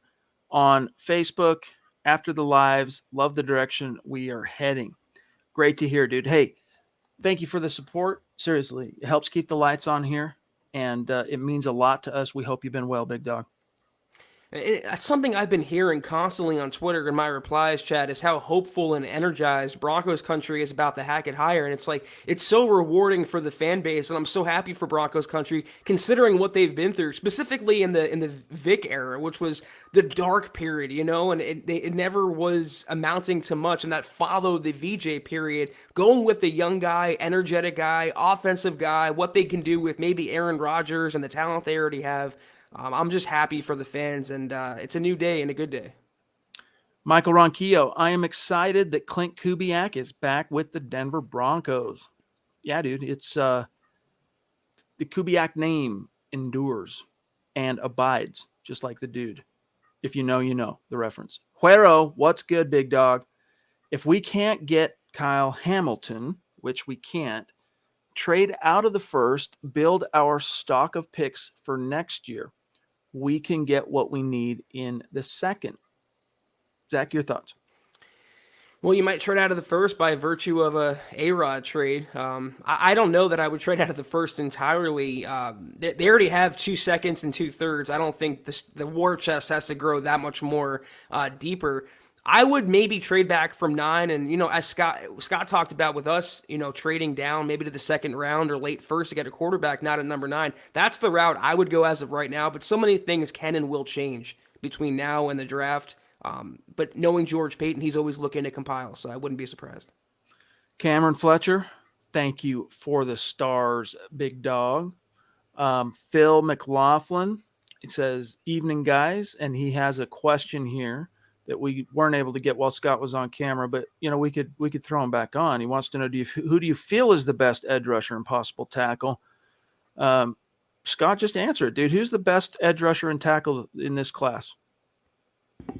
on Facebook after the lives. Love the direction we are heading. Great to hear, dude. Hey, thank you for the support. Seriously, it helps keep the lights on here, and it means a lot to us. We hope you've been well, big dog. That's something I've been hearing constantly on Twitter in my replies, Chad, is how hopeful and energized Broncos country is about the Hackett hire. And it's like, it's so rewarding for the fan base. And I'm so happy for Broncos country, considering what they've been through, specifically in the Vic era, which was the dark period, and it never was amounting to much. And that followed the VJ period, going with the young guy, energetic guy, offensive guy, what they can do with maybe Aaron Rodgers and the talent they already have. I'm just happy for the fans, and it's a new day and a good day. Michael Ronquillo, I am excited that Clint Kubiak is back with the Denver Broncos. Yeah, dude, it's the Kubiak name endures and abides, just like the dude. If you know, you know the reference. Huero, what's good, big dog? If we can't get Kyle Hamilton, which we can't, trade out of the first, build our stock of picks for next year, we can get what we need in the second. Zach, your thoughts? Well, you might trade out of the first by virtue of a A-Rod trade. I don't know that I would trade out of the first entirely. They already have 2 seconds and 2/3. I don't think the war chest has to grow that much more deeper. I would maybe trade back from 9, and as Scott talked about with us, trading down maybe to the second round or late first to get a quarterback, not at number 9. That's the route I would go as of right now. But so many things can and will change between now and the draft. But knowing George Paton, he's always looking to compile, so I wouldn't be surprised. Cameron Fletcher, thank you for the stars, big dog. Phil McLaughlin, it says, evening guys, and he has a question here that we weren't able to get while Scott was on camera, but we could throw him back on. He wants to know, who do you feel is the best edge rusher and possible tackle? Scott just answered, dude. Who's the best edge rusher and tackle in this class?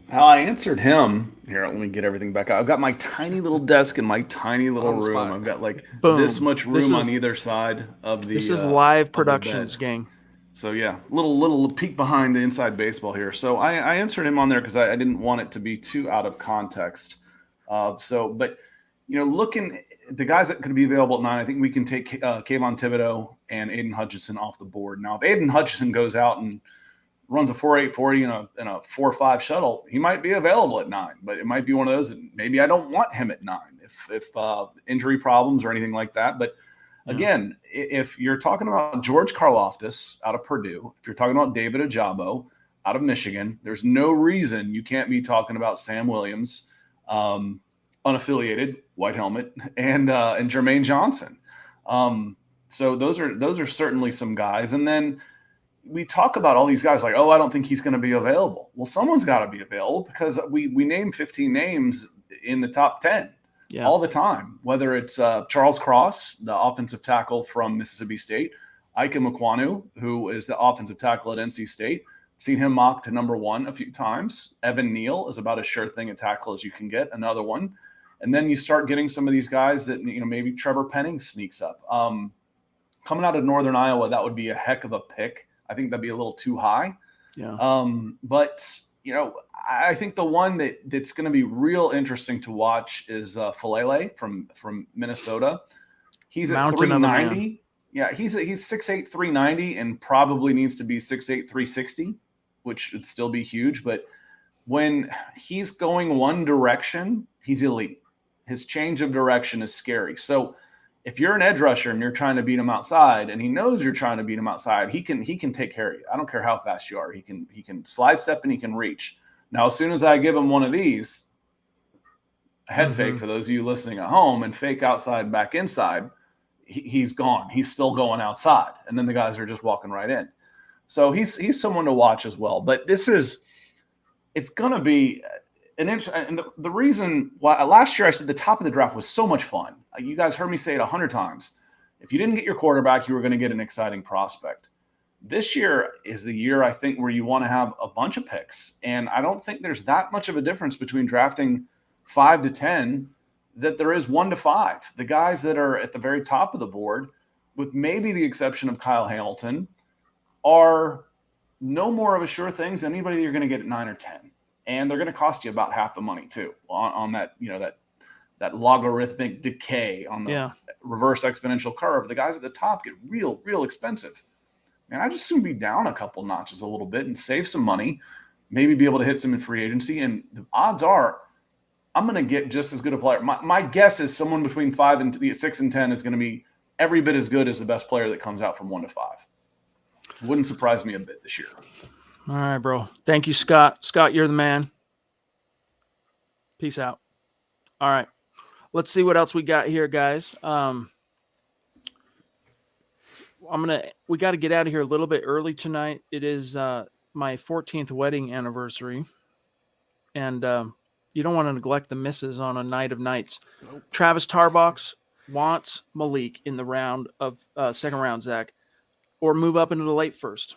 How I answered him here. Let me get everything back out. I've got my tiny little desk in my tiny little room. Spot. I've got like Boom. this much room on either side of the. This is live productions, gang. So yeah, little peek behind the inside baseball here. So I answered him on there because I didn't want it to be too out of context. But looking at the guys that could be available at 9, I think we can take Kayvon Thibodeau and Aiden Hutchinson off the board. Now, if Aiden Hutchinson goes out and runs a 4.8 40 and a 4.5 shuttle, he might be available at 9. But it might be one of those that maybe I don't want him at 9 if injury problems or anything like that. But again, if you're talking about George Karlaftis out of Purdue, if you're talking about David Ajabo out of Michigan, there's no reason you can't be talking about Sam Williams, unaffiliated, white helmet, and Jermaine Johnson. So those are certainly some guys. And then we talk about all these guys like, I don't think he's going to be available. Well, someone's got to be available because we name 15 names in the top 10. Yeah. All the time, whether it's Charles Cross, the offensive tackle from Mississippi State, Ike Mekwonu, who is the offensive tackle at NC State. Seen him mocked to number 1 a few times. Evan Neal is about as sure thing a tackle as you can get, another one. And then you start getting some of these guys that, maybe Trevor Penning sneaks up. Coming out of Northern Iowa, that would be a heck of a pick. I think that'd be a little too high. Yeah. I think the one that's going to be real interesting to watch is Falele from Minnesota. He's at 390. Yeah, he's 6'8", 390, and probably needs to be 6'8", 360, which would still be huge. But when he's going one direction, he's elite. His change of direction is scary. So if you're an edge rusher and you're trying to beat him outside, and he knows you're trying to beat him outside, he can take care of you. I don't care how fast you are. He can slide step and he can reach. Now, as soon as I give him one of these, a head fake for those of you listening at home, and fake outside, back inside, he's gone. He's still going outside. And then the guys are just walking right in. So he's someone to watch as well. But it's going to be an interesting. And the reason why last year I said the top of the draft was so much fun. You guys heard me say it 100 times. If you didn't get your quarterback, you were going to get an exciting prospect. This year is the year, I think, where you want to have a bunch of picks. And I don't think there's that much of a difference between drafting 5 to 10 that there is 1 to 5. The guys that are at the very top of the board, with maybe the exception of Kyle Hamilton, are no more of a sure things than anybody you're going to get at 9 or 10. And they're going to cost you about half the money too on that, that logarithmic decay on the reverse exponential curve. The guys at the top get real expensive. And I just soon be down a couple notches a little bit and save some money, maybe be able to hit some in free agency. And the odds are I'm going to get just as good a player. My guess is someone between 6 and 10 is going to be every bit as good as the best player that comes out from 1 to 5. Wouldn't surprise me a bit this year. All right, bro. Thank you, Scott. Scott, you're the man. Peace out. All right. Let's see what else we got here, guys. We got to get out of here a little bit early tonight. It is my 14th wedding anniversary. And you don't want to neglect the misses on a night of nights. Nope. Travis Tarbox wants Malik in the round of second round, Zach, or move up into the late first.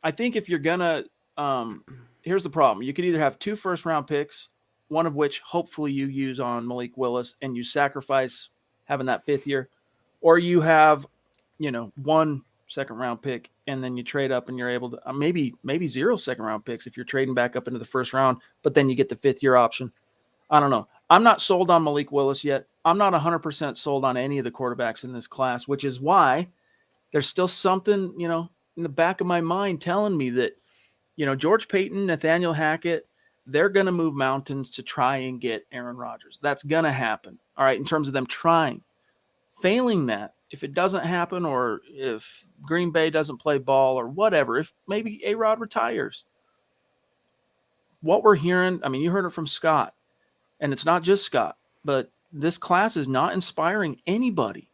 I think if you're going to here's the problem. You could either have 2 first-round picks, one of which hopefully you use on Malik Willis, and you sacrifice having that 5th year, or you have, 1 second-round pick, and then you trade up and you're able to maybe 0 second-round picks if you're trading back up into the first round, but then you get the 5th-year option. I don't know. I'm not sold on Malik Willis yet. I'm not 100% sold on any of the quarterbacks in this class, which is why there's still something, in the back of my mind telling me that, George Paton, Nathaniel Hackett, they're going to move mountains to try and get Aaron Rodgers. That's going to happen. All right. In terms of them trying. Failing that, if it doesn't happen, or if Green Bay doesn't play ball or whatever, if maybe A-Rod retires, what we're hearing, you heard it from Scott, and it's not just Scott, but this class is not inspiring anybody.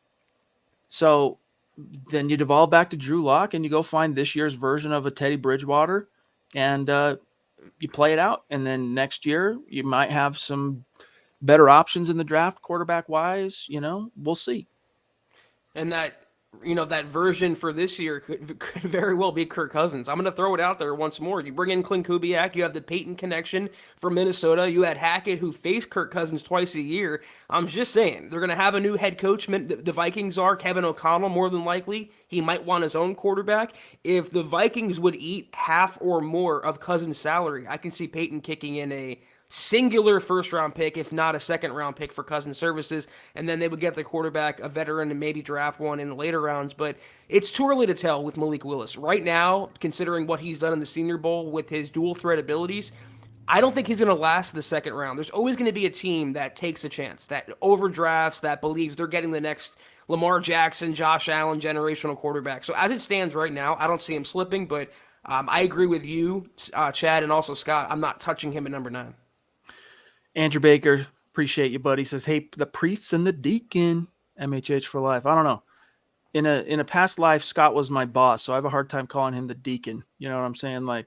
So then you devolve back to Drew Lock and you go find this year's version of a Teddy Bridgewater, and you play it out. And then next year you might have some better options in the draft, quarterback wise. We'll see. And that version for this year could very well be Kirk Cousins. I'm going to throw it out there once more. You bring in Clint Kubiak, you have the Peyton connection from Minnesota. You had Hackett, who faced Kirk Cousins twice a year. I'm just saying, they're going to have a new head coach. The Vikings are. Kevin O'Connell, more than likely. He might want his own quarterback. If the Vikings would eat half or more of Cousins' salary, I can see Peyton kicking in a singular first-round pick, if not a second-round pick for Cousins' services, and then they would get the quarterback, a veteran, and maybe draft one in the later rounds. But it's too early to tell with Malik Willis. Right now, considering what he's done in the Senior Bowl with his dual-threat abilities, I don't think he's going to last the second round. There's always going to be a team that takes a chance, that overdrafts, that believes they're getting the next Lamar Jackson, Josh Allen generational quarterback. So as it stands right now, I don't see him slipping, but I agree with you, Chad, and also Scott. I'm not touching him at number 9. Andrew Baker, appreciate you, buddy. Says, hey, the priests and the deacon, MHH for life. I don't know. In a past life, Scott was my boss, so I have a hard time calling him the deacon. You know what I'm saying? Like,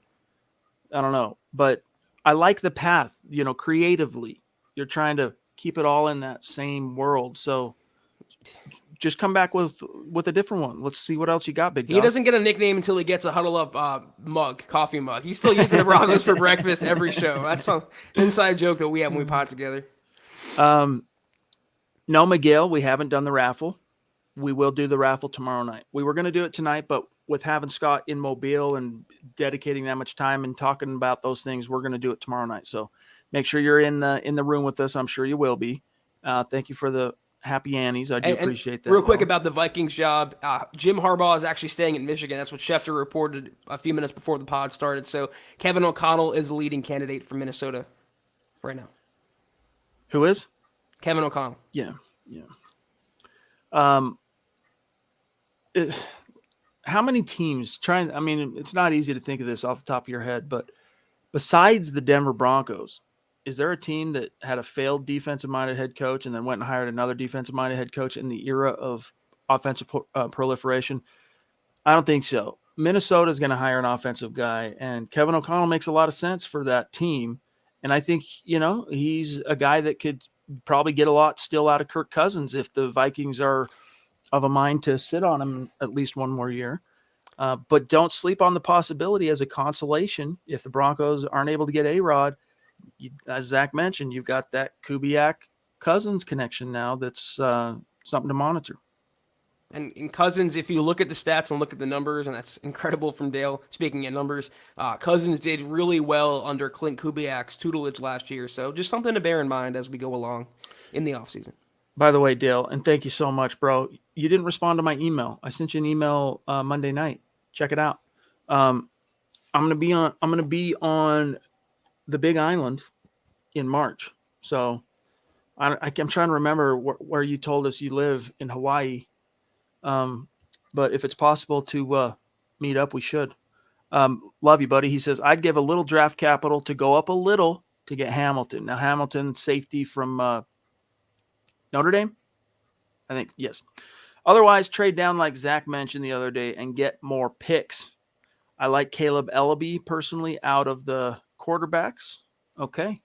I don't know. But I like the path, creatively. You're trying to keep it all in that same world. So just come back with a different one. Let's see what else you got, big dog. He doesn't get a nickname until he gets a Huddle Up coffee mug. He's still using the Broncos for breakfast every show. That's an inside joke that we have when we pod together. No, Miguel, we haven't done the raffle. We will do the raffle tomorrow night. We were going to do it tonight, but with having Scott in Mobile and dedicating that much time and talking about those things, we're going to do it tomorrow night. So make sure you're in the room with us. I'm sure you will be. Thank you for the happy Annies. I do appreciate that. Real quick about the Vikings job. Jim Harbaugh is actually staying in Michigan. That's what Schefter reported a few minutes before the pod started. So Kevin O'Connell is the leading candidate for Minnesota right now. Who is? Kevin O'Connell. Yeah. How many teams it's not easy to think of this off the top of your head, but besides the Denver Broncos, is there a team that had a failed defensive-minded head coach and then went and hired another defensive-minded head coach in the era of offensive proliferation? I don't think so. Minnesota is going to hire an offensive guy, and Kevin O'Connell makes a lot of sense for that team. And I think, he's a guy that could probably get a lot still out of Kirk Cousins if the Vikings are of a mind to sit on him at least one more year. But don't sleep on the possibility as a consolation. If the Broncos aren't able to get A-Rod, as Zach mentioned, you've got that Kubiak Cousins connection now. That's something to monitor. And in Cousins, if you look at the stats and look at the numbers, and that's incredible from Dale, speaking of numbers, Cousins did really well under Clint Kubiak's tutelage last year. So just something to bear in mind as we go along in the offseason. By the way, Dale, and thank you so much, bro. You didn't respond to my email. I sent you an email Monday night. Check it out. I'm gonna be on the Big Island in March. So I'm trying to remember where you told us you live in Hawaii. But if it's possible to meet up, we should. Love you, buddy. He says, I'd give a little draft capital to go up a little to get Hamilton. Now, Hamilton, safety from Notre Dame? I think, yes. Otherwise, trade down like Zach mentioned the other day and get more picks. I like Caleb Ellaby personally out of the quarterbacks. Okay.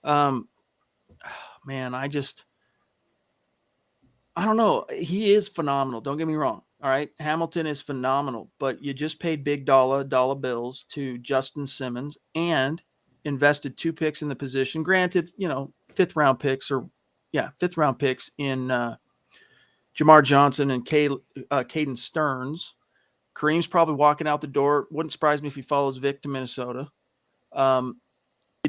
Man, I don't know. He is phenomenal. Don't get me wrong. All right. Hamilton is phenomenal, but you just paid big dollar bills to Justin Simmons and invested 2 picks in the position. Granted, 5th round picks in Jamar Johnson and Caden Stearns. Kareem's probably walking out the door. Wouldn't surprise me if he follows Vic to Minnesota. You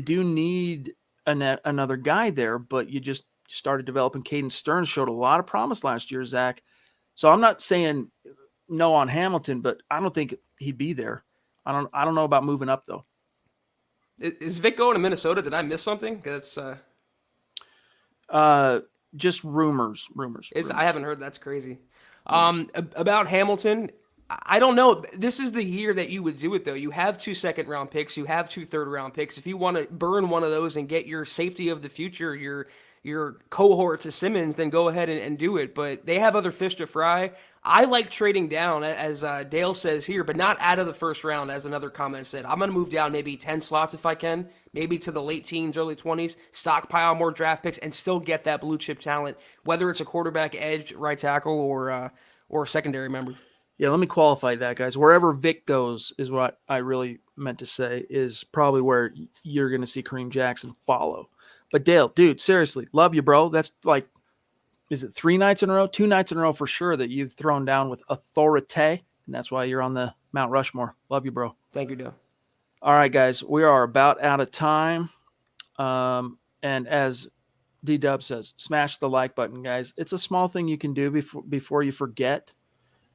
do need another guy there, but you just started developing. Caden Stearns showed a lot of promise last year, Zach. So I'm not saying no on Hamilton, but I don't think he'd be there. I don't know about moving up though. Is Vic going to Minnesota? Did I miss something? That's just rumors. I haven't heard. That's crazy. About Hamilton, I don't know. This is the year that you would do it, though. You have 2 second-round picks. You have 2 third-round picks. If you want to burn one of those and get your safety of the future, your cohort to Simmons, then go ahead and do it. But they have other fish to fry. I like trading down, as Dale says here, but not out of the first round, as another comment said. I'm going to move down maybe 10 slots if I can, maybe to the late teens, early 20s, stockpile more draft picks, and still get that blue-chip talent, whether it's a quarterback, edge, right tackle, or secondary member. Yeah, let me qualify that, guys. Wherever Vic goes is what I really meant to say, is probably where you're going to see Kareem Jackson follow. But Dale, dude, seriously, love you, bro. That's like, is it 3 nights in a row? 2 nights in a row for sure that you've thrown down with authority, and that's why you're on the Mount Rushmore. Love you, bro. Thank you, Dale. All right, guys, we are about out of time. And as D-Dub says, smash the like button, guys. It's a small thing you can do before you forget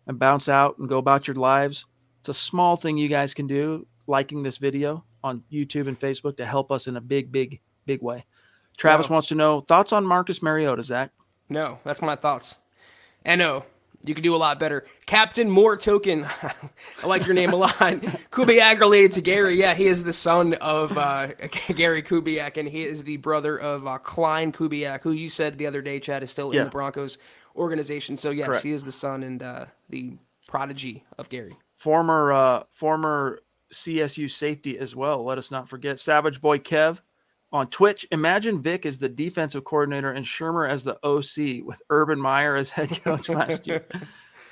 and bounce out and go about your lives. It's a small thing you guys can do, liking this video on YouTube and Facebook, to help us in a big, big, big way. Travis wants to know thoughts on Marcus Mariota, Zach. No, that's my thoughts. And no, you could do a lot better. Captain Moore Token, I like your name a lot. Kubiak related to Gary. Yeah, he is the son of Gary Kubiak, and he is the brother of Klein Kubiak, who you said the other day, Chad, is still in the Broncos organization. So yes, correct. He is the son and the prodigy of Gary. Former CSU safety as well. Let us not forget. Savage Boy Kev on Twitch. Imagine Vic as the defensive coordinator and Shurmur as the OC with Urban Meyer as head coach last year.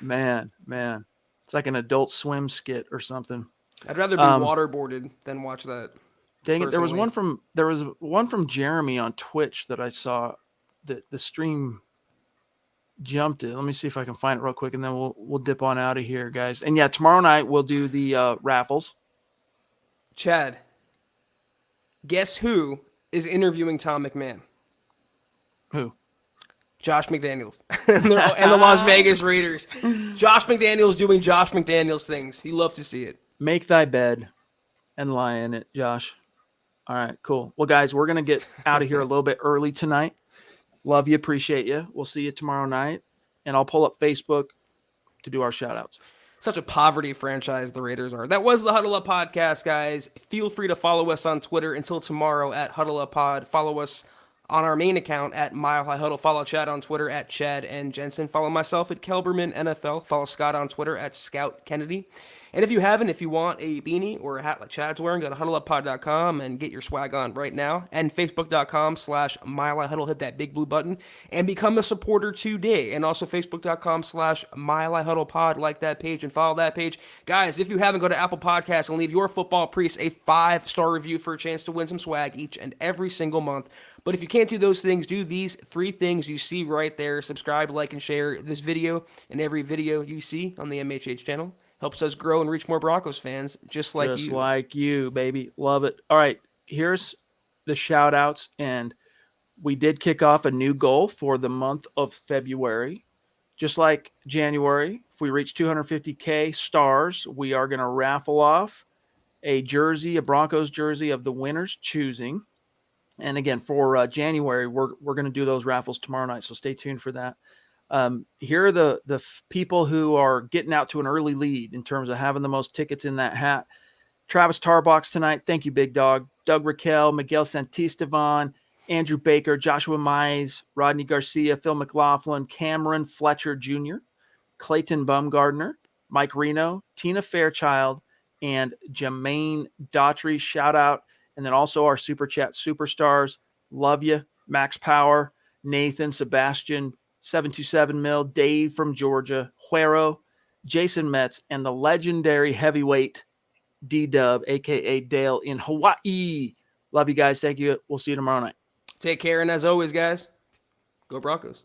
Man, it's like an Adult Swim skit or something. I'd rather be waterboarded than watch that. Dang it! There was one from Jeremy on Twitch that I saw. The stream jumped it. Let me see if I can find it real quick, and then we'll dip on out of here, guys. And yeah, tomorrow night we'll do the raffles. Chad, guess who is interviewing Tom McMahon? Who? Josh McDaniels and the Las Vegas Raiders. Josh McDaniels doing Josh McDaniels things. He loved to see it. Make thy bed and lie in it, Josh. All right, cool. Well, guys, we're going to get out of here a little bit early tonight. Love you. Appreciate you. We'll see you tomorrow night. And I'll pull up Facebook to do our shout-outs. Such a poverty franchise the Raiders are. That was the Huddle Up Podcast, guys. Feel free to follow us on Twitter until tomorrow at Huddle Up Pod. Follow us on our main account at Mile High Huddle. Follow Chad on Twitter at Chad and Jensen. Follow myself at Kelberman NFL. Follow Scott on Twitter at Scout Kennedy. And if you want a beanie or a hat like Chad's wearing, go to huddleuppod.com and get your swag on right now. And facebook.com/Mile High Huddle. Hit that big blue button and become a supporter today. And also facebook.com/Mile High Huddle Pod. Like that page and follow that page. Guys, if you haven't, go to Apple Podcasts and leave your football priest a 5-star review for a chance to win some swag each and every single month. But if you can't do those things, do these 3 things you see right there. Subscribe, like, and share this video and every video you see on the MHH channel. Helps us grow and reach more Broncos fans just like Just you. like you, baby. Love it. All right, here's the shout outs. And we did kick off a new goal for the month of February. Just like January, if we reach 250K stars, we are going to raffle off a jersey, a Broncos jersey of the winner's choosing. And again, for January, we're going to do those raffles tomorrow night, so stay tuned for that. Here are the people who are getting out to an early lead in terms of having the most tickets in that hat. Travis Tarbox tonight. Thank you, big dog. Doug Raquel, Miguel Santisteban, Andrew Baker, Joshua Mize, Rodney Garcia, Phil McLaughlin, Cameron Fletcher Jr., Clayton Bumgardner, Mike Reno, Tina Fairchild, and Jermaine Daughtry. Shout out. And then also our Super Chat superstars. Love you. Max Power, Nathan, Sebastian, 727 Mil, Dave from Georgia, Huero, Jason Metz, and the legendary heavyweight D-Dub, a.k.a. Dale in Hawaii. Love you guys. Thank you. We'll see you tomorrow night. Take care, and as always, guys, go Broncos.